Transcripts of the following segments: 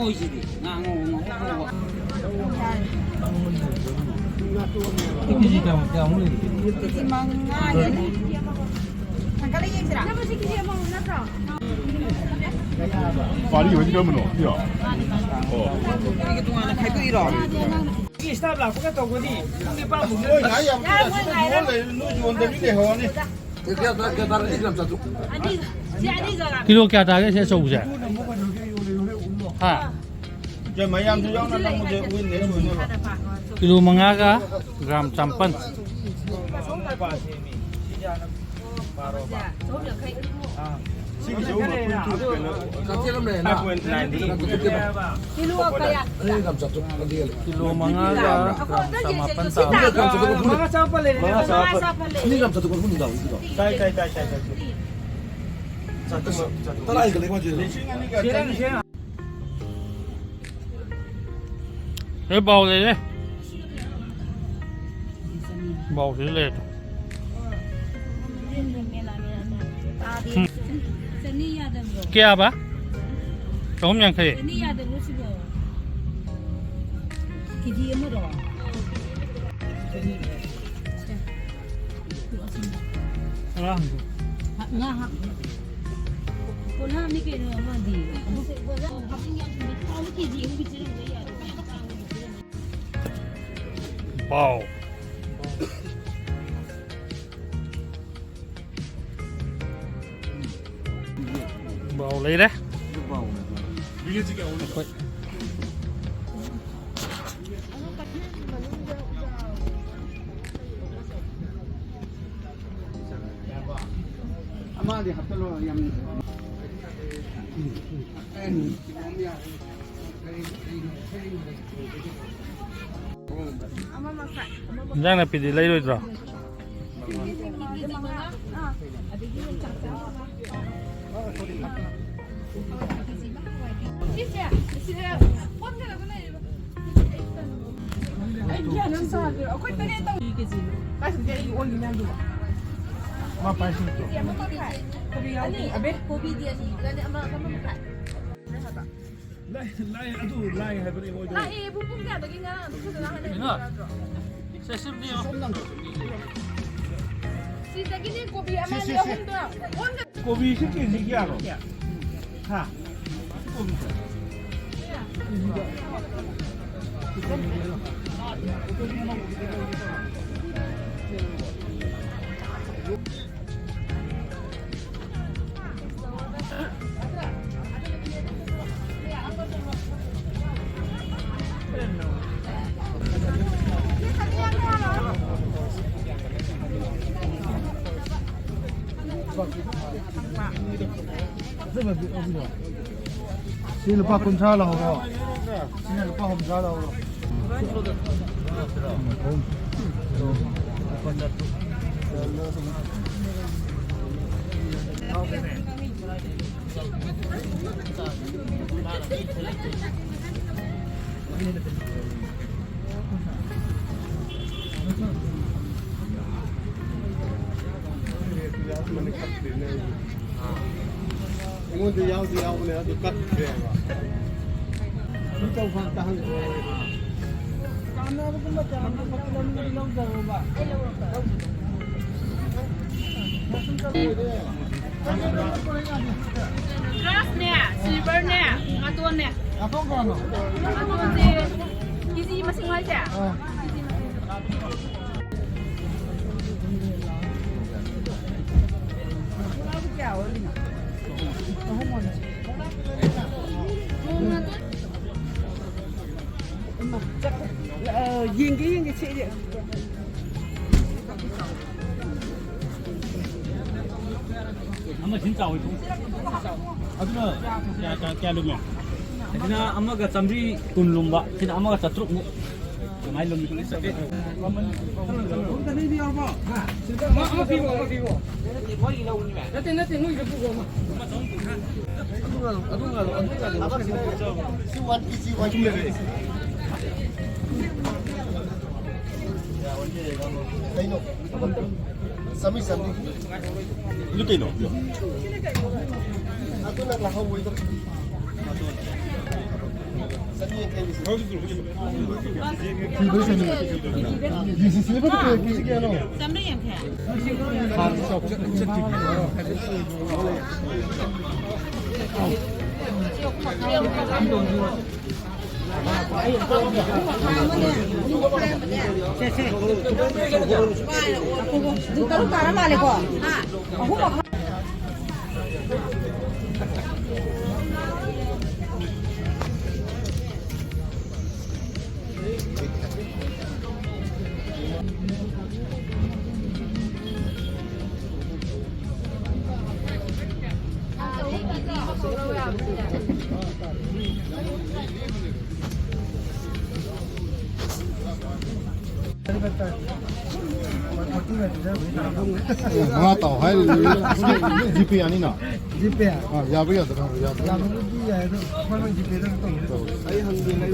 있지. 나고. 이게 가면 Kiji manga ya ni. Angkali yang sira. Nama sih kiji mau nasa. 발이 어디 가면 어디야? 이게 동안에 갈거 이러. 이게 스탑라 그게 또 어디? 근데 빠 뭐. 나이 안 먹어. 누구 원데 이게 하니? kilo क्या था के 600 है हाँ 저 마ям 저 양나 너무 저 우인 내 주는 거. kilo मंगा का ग्राम 54 시기 좋은 거 포인트 나 포인트 나인디. Kilo apa ya? kilo मंगा का ग्राम 58 mga sample eh. mga sapal. Ini kan satu kon daw itu. Tai. satu. Tara ay galing mo dito. Siya. cái bầu này đấy bầu thì lên kia ba không nhận thấy Kiji yang mana? Ngah. Kola ni ke nama di. Kamu kiji yang bicara ni ya. bầu bầu lấy đấy 밀리지게 오늘. 아마디 합달로 양. rang là bị lấy rồi rồi 마 빠시. Kopi dia ni. Lani amal kamu makan. 라이 아주 라이 해버리 뭐. Lah, bubung kan bagi ngah. sẽ xếp đi Si lagi ni kopi amal dia honda. Honda. 고비 쉽게 얘기하러. 하. 고비. Sino lupa kunsala ho. Sino lupa humsala ho. 이건데 야우네 아주 깍 그래. 진짜 환타한 거. Grass ni, silver ni, atun ni. Ako ko ano? Atun si kisi masing-masing siya. Riêng cái xe điện. 아마 진짜 어이구 아주나 야 lumya 그냥 아마가 잠리 군lum바 그냥 아마가 자트룩 뭐 많이 lum이 그랬어 Cái đi đâu mà? Ama fibo. Nanti nung itu buku mah. 시원 이지원 좀 내려. Kaino. Sami. Ini kaino. Aku nak lah hawo itu. हाँ तो है जीपे आनी ना जीपे हाँ या भैया तो या जीपे तो आई हम भी नहीं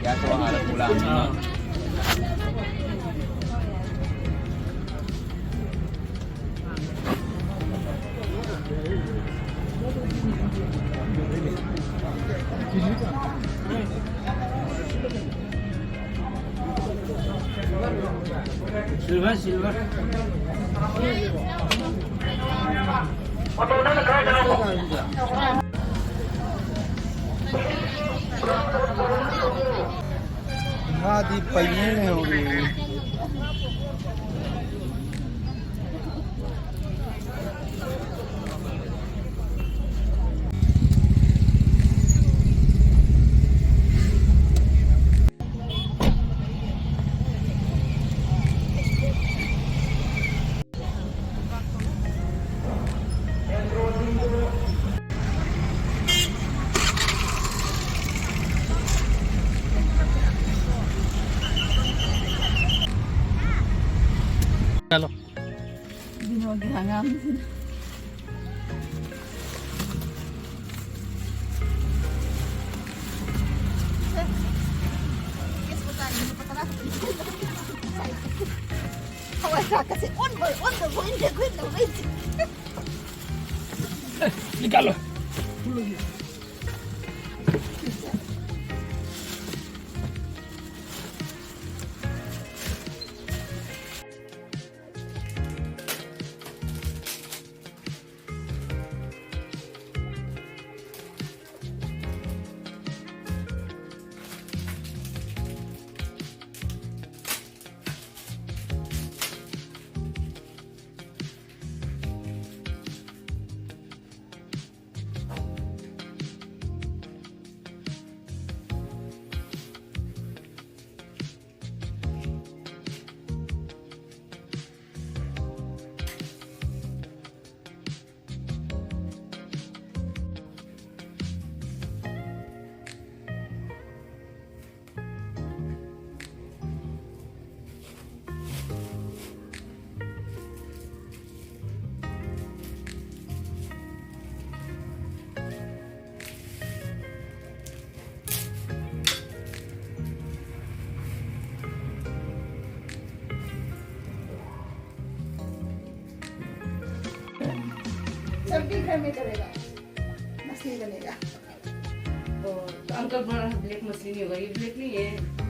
Ya tuh ada pulang. Silver. Hadi payene ho गई Kalau kasi on the point the wait. kalau सब भी घर में चलेगा, मछली बनेगा। तो अंकल बड़ा ब्लैक मछली नहीं होगा, ये ब्लैक नहीं है।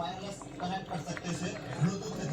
वायरलेस कनेक्ट कर सकते हैं ब्लूटूथ